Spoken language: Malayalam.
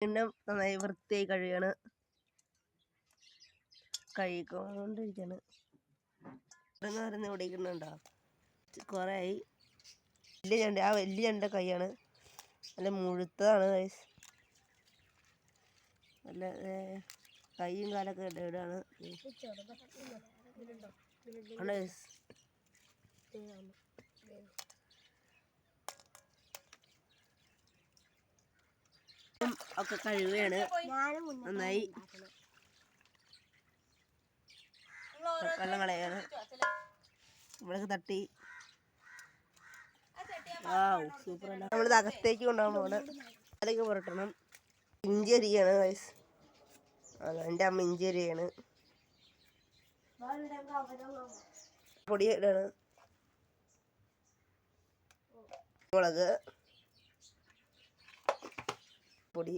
പിന്നെ നന്നായി വൃത്തിയായി കഴുകിക്കൊണ്ടിരിക്കാണ്. ഇവിടെ ഓടിക്കുന്നുണ്ടോ? കുറേ ആയി. വലിയ ഞണ്ട്, ആ വലിയ ഞണ്ട കൈയാണ്, നല്ല മുഴുത്തതാണ് ഗൈസ്. നല്ല കൈയും കാലൊക്കെ ഇടാണ് ഒക്കെ കഴിവുകയാണ് നന്നായി. വെള്ളം കളയാണ്. ഇവിടെ തട്ടി സൂപ്പർ. നമ്മളിത് അകത്തേക്ക് കൊണ്ടുപോകാൻ പോകണം. അതിലേക്ക് പുരട്ടണം. ഇഞ്ചി അരിയാണ് ഗൈസ്. എൻ്റെ അമ്മ ഇഞ്ചി അരിയാണ്. പൊടി ഇടാണ്. മുളക് പൊടി,